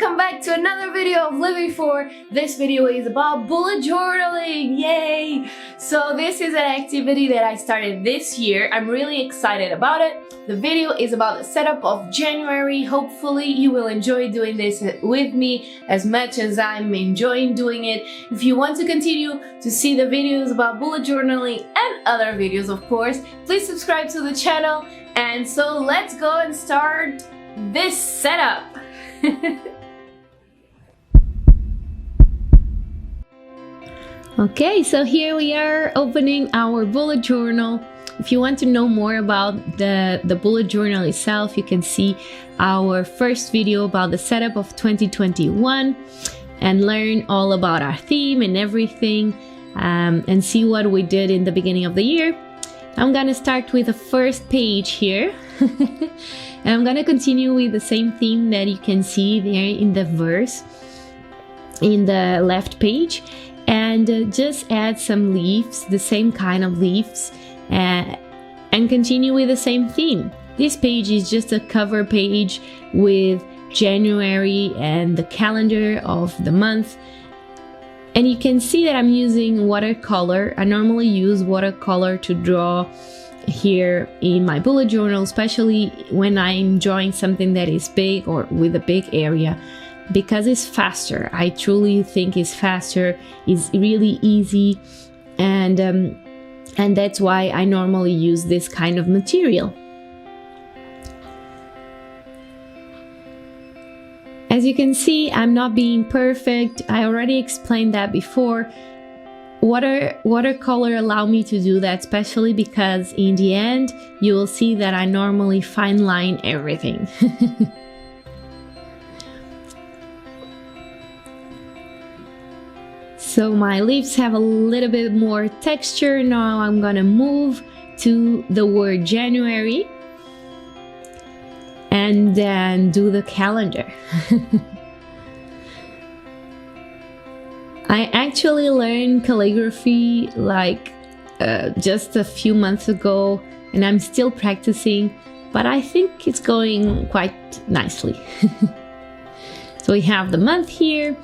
welcome back to another video of Living For. This video is about bullet journaling, yay! So this is an activity that I started this year. I'm really excited about it. The video is about the setup of January. Hopefully you will enjoy doing this with me as much as I'm enjoying doing it. If you want to continue to see the videos about bullet journaling and other videos, of course, please subscribe to the channel. And so let's go and start this setup. Okay, so here we are opening our bullet journal. If you want to know more about the bullet journal itself, you can see our first video about the setup of 2021 and learn all about our theme and everything, and see what we did in the beginning of the year. I'm gonna start with the first page here. And I'm gonna continue with the same theme that you can see there in the verse in the left page, and just add some leaves, the same kind of leaves, and continue with the same theme. This page is just a cover page with January and the calendar of the month. And you can see that I'm using watercolor. I normally use watercolor to draw here in my bullet journal, especially when I'm drawing something that is big or with a big area, because it's faster. I truly think it's faster, it's really easy, and that's why I normally use this kind of material. As you can see, I'm not being perfect. I already explained that before. Watercolor allow me to do that, especially because in the end you will see that I normally fine line everything. So my leaves have a little bit more texture. Now I'm gonna move to the word January and then do the calendar. I actually learned calligraphy like just a few months ago, and I'm still practicing, but I think it's going quite nicely. So we have the month here,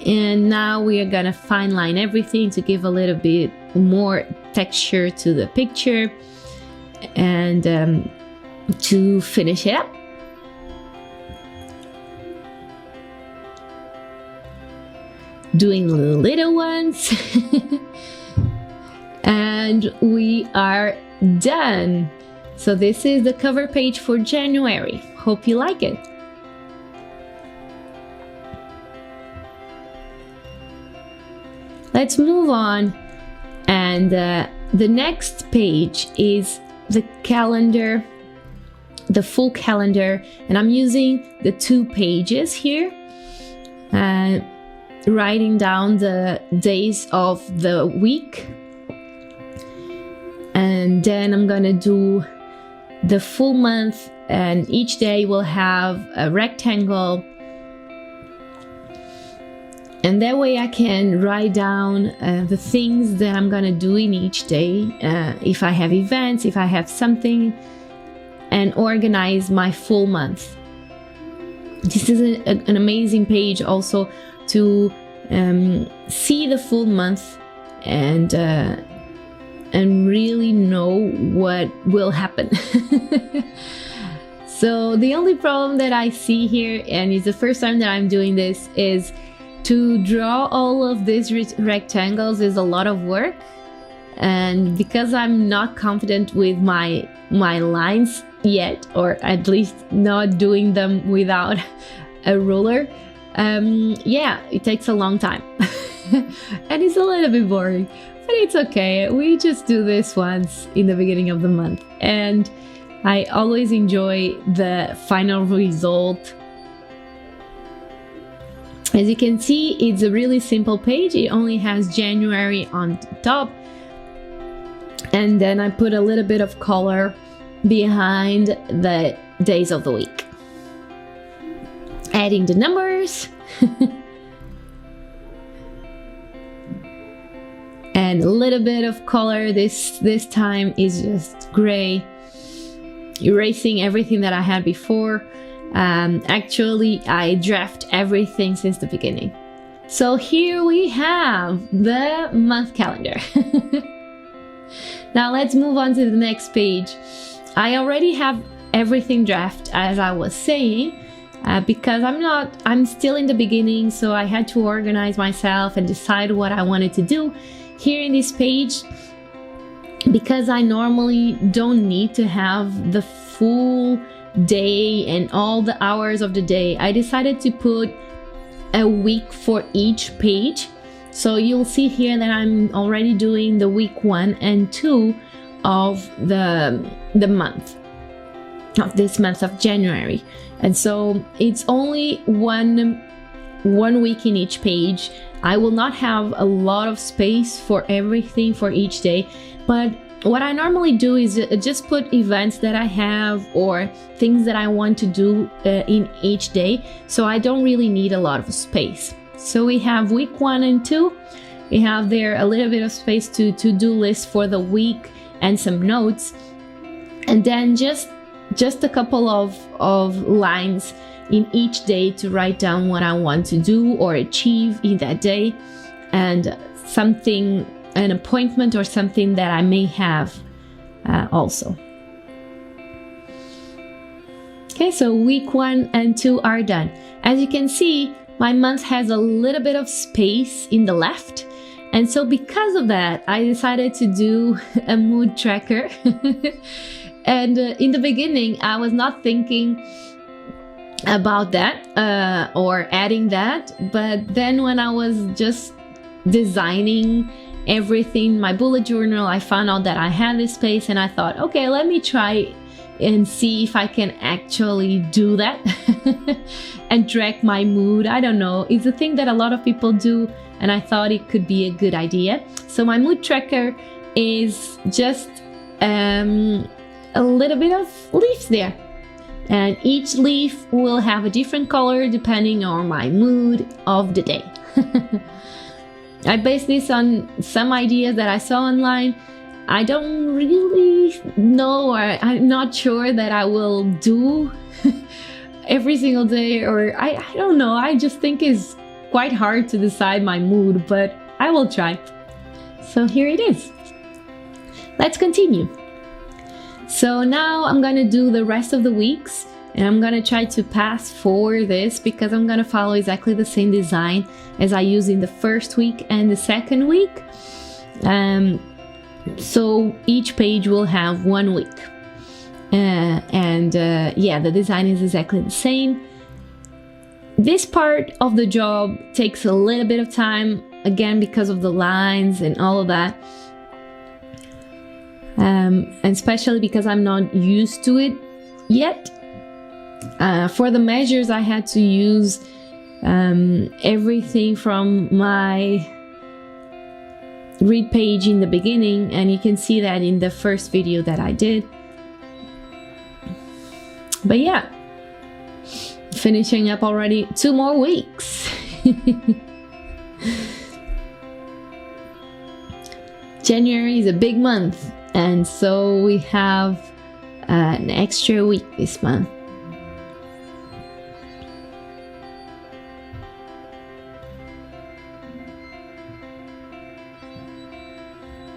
and now we are gonna fine line everything to give a little bit more texture to the picture and to finish it up. Doing little ones. And we are done. So this is the cover page for January. Hope you like it. Let's move on, and the next page is the calendar, the full calendar, and I'm using the 2 pages here, writing down the days of the week, and then I'm gonna do the full month, and each day will have a rectangle, and that way I can write down the things that I'm gonna do in each day, if I have events, if I have something, and organize my full month. This is an amazing page also to see the full month and really know what will happen. So the only problem that I see here, and it's the first time that I'm doing this, is to draw all of these rectangles is a lot of work, and because I'm not confident with my lines yet, or at least not doing them without a ruler, yeah, it takes a long time. And it's a little bit boring, but it's okay. We just do this once in the beginning of the month, and I always enjoy the final result. As you can see, it's a really simple page. It only has January on top, and then I put a little bit of color behind the days of the week, adding the numbers. And a little bit of color. This time is just gray, erasing everything that I had before. Actually, I draft everything since the beginning. So here we have the month calendar. Now let's move on to the next page. I already have everything draft, as I was saying, because I'm still in the beginning, so I had to organize myself and decide what I wanted to do here in this page. Because I normally don't need to have the full day and all the hours of the day, I decided to put a week for each page. So you'll see here that I'm already doing the week 1 and 2 of the month, of this month of January. And so it's only one week in each page. I will not have a lot of space for everything for each day, but what I normally do is just put events that I have or things that I want to do in each day, so I don't really need a lot of space. So we have week 1 and 2. We have there a little bit of space to do list for the week and some notes, and then just a couple of lines in each day to write down what I want to do or achieve in that day, and something, an appointment or something that I may have also. Okay, so week 1 and 2 are done. As you can see, my month has a little bit of space in the left. And so because of that, I decided to do a mood tracker. And in the beginning, I was not thinking about that or adding that. But then when I was just designing everything, my bullet journal, I found out that I had this space, and I thought, okay, let me try and see if I can actually do that and track my mood. I don't know, it's a thing that a lot of people do, and I thought it could be a good idea. So my mood tracker is just a little bit of leaves there, and each leaf will have a different color depending on my mood of the day. I based this on some ideas that I saw online. I don't really know, or I'm not sure that I will do every single day, or I don't know. I just think it's quite hard to decide my mood, but I will try. So here it is. Let's continue. So now I'm gonna do the rest of the weeks, and I'm gonna try to pass forward this because I'm gonna follow exactly the same design as I used in the first week and the second week. So each page will have 1 week. Yeah, the design is exactly the same. This part of the job takes a little bit of time, again, because of the lines and all of that. And especially because I'm not used to it yet. For the measures, I had to use everything from my read page in the beginning, and you can see that in the first video that I did. But yeah, finishing up already 2 more weeks. January is a big month, and so we have an extra week this month.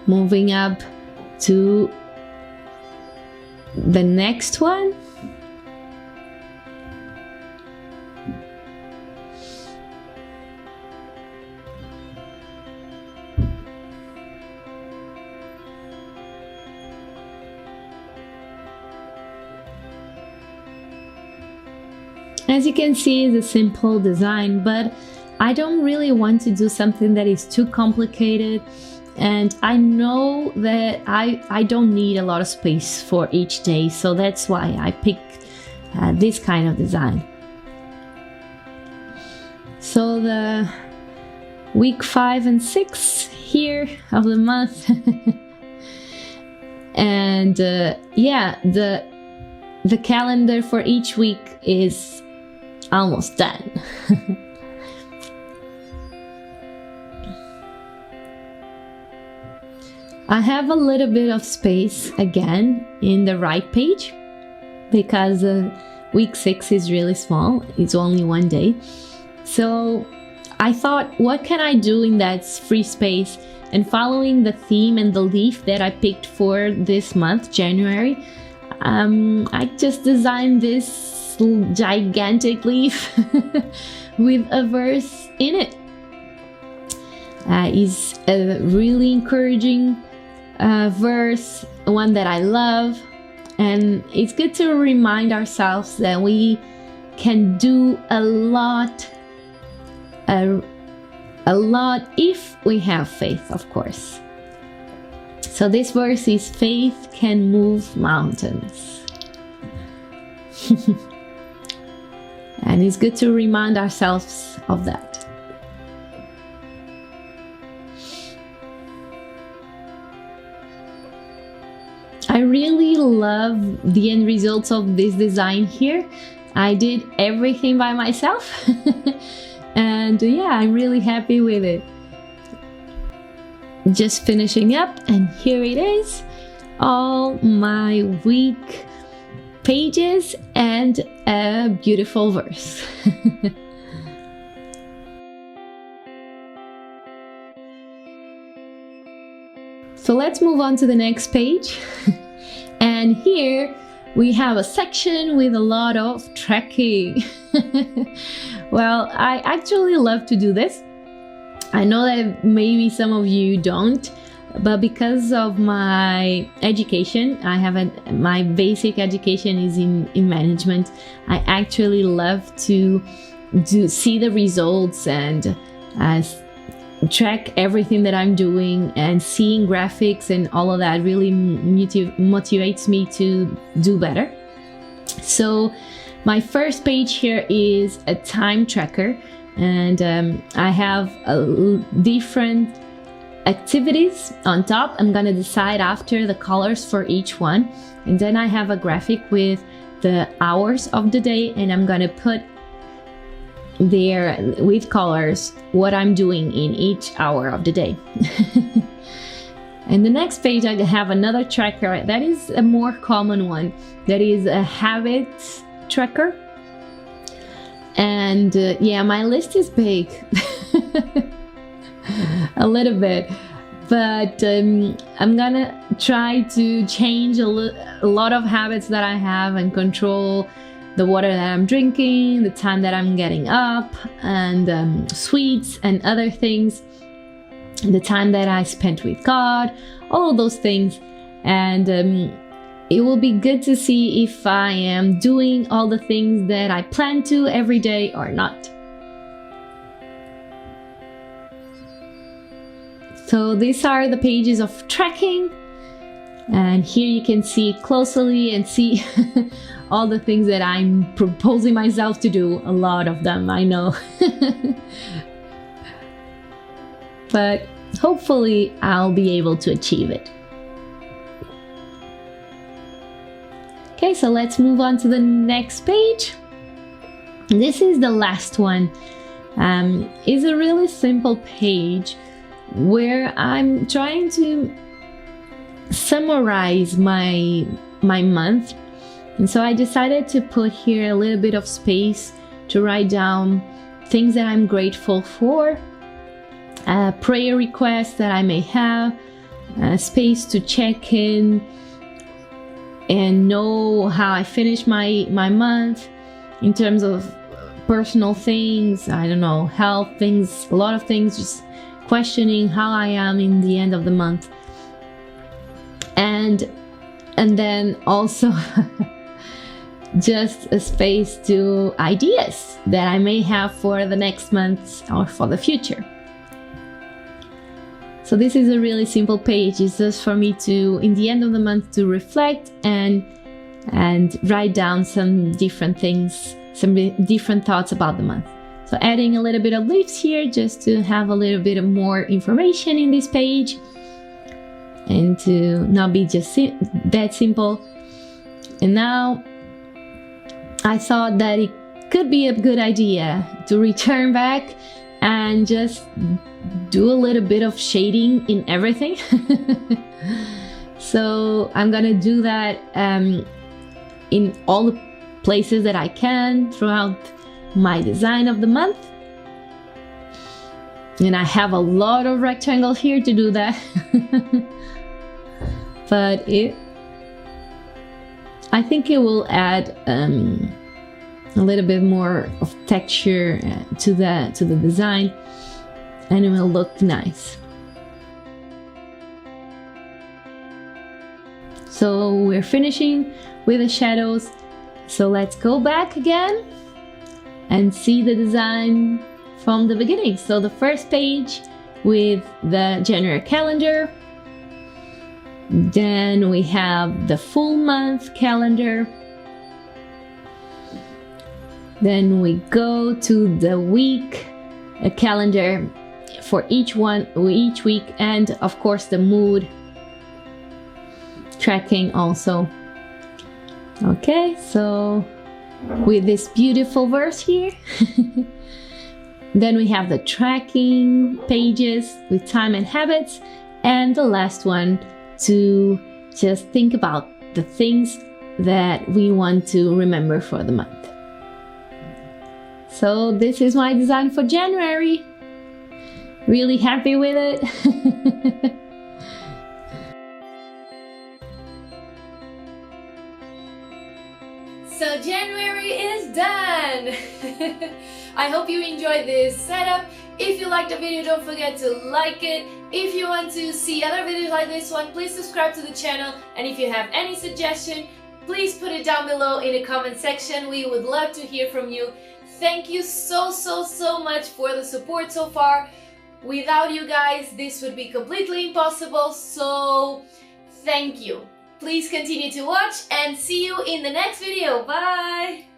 Moving up to the next one. As you can see, it's a simple design, but I don't really want to do something that is too complicated. And I know that I don't need a lot of space for each day, so that's why I picked this kind of design. So the week 5 and 6 here of the month. And yeah, the calendar for each week is almost done. I have a little bit of space again in the right page because week 6 is really small. It's only one day. So I thought, what can I do in that free space? And following the theme and the leaf that I picked for this month, January, I just designed this gigantic leaf with a verse in it. It's a really encouraging verse, one that I love, and it's good to remind ourselves that we can do a lot if we have faith, of course. So this verse is, faith can move mountains. And it's good to remind ourselves of that. I really love the end results of this design here. I did everything by myself. And yeah, I'm really happy with it. Just finishing up, and here it is, all my week pages and a beautiful verse. So let's move on to the next page. And here we have a section with a lot of tracking. Well, I actually love to do this. I know that maybe some of you don't, but because of my education, my basic education is in management. I actually love to see the results and track everything that I'm doing, and seeing graphics and all of that really motivates me to do better. So my first page here is a time tracker, and I have different activities on top. I'm gonna decide after the colors for each one, and then I have a graphic with the hours of the day, and I'm gonna put there with colors what I'm doing in each hour of the day. And the next page I have another tracker that is a more common one, that is a habits tracker. And yeah, my list is big. A little bit, but I'm gonna try to change a lot of habits that I have and control the water that I'm drinking, the time that I'm getting up, and sweets and other things, the time that I spent with God, all of those things. And it will be good to see if I am doing all the things that I plan to every day or not. So these are the pages of tracking, and here you can see closely and see all the things that I'm proposing myself to do. A lot of them, I know. But hopefully I'll be able to achieve it. Okay, so let's move on to the next page. This is the last one. It's a really simple page where I'm trying to summarize my month. And so I decided to put here a little bit of space to write down things that I'm grateful for, prayer requests that I may have, space to check in and know how I finished my month in terms of personal things, I don't know, health things, a lot of things, just questioning how I am in the end of the month. And then also just a space to ideas that I may have for the next month or for the future. So this is a really simple page. It's just for me to, in the end of the month, to reflect and write down some different things, some different thoughts about the month. So adding a little bit of leaves here just to have a little bit of more information in this page and to not be just that simple. And now I thought that it could be a good idea to return back and just do a little bit of shading in everything. So I'm gonna do that in all the places that I can throughout my design of the month. And I have a lot of rectangles here to do that. But I think it will add a little bit more of texture to the design, and it will look nice. So we're finishing with the shadows. So let's go back again and see the design from the beginning. So the first page with the January calendar. Then we have the full month calendar. Then we go to the week calendar for each week, and of course the mood tracking also. Okay, so with this beautiful verse here. Then we have the tracking pages with time and habits, and the last one to just think about the things that we want to remember for the month. So this is my design for January. Really happy with it. So January is done! I hope you enjoyed this setup. If you liked the video, don't forget to like it. If you want to see other videos like this one, please subscribe to the channel. And if you have any suggestion, please put it down below in the comment section. We would love to hear from you. Thank you so much for the support so far. Without you guys, this would be completely impossible. So thank you. Please continue to watch and see you in the next video. Bye!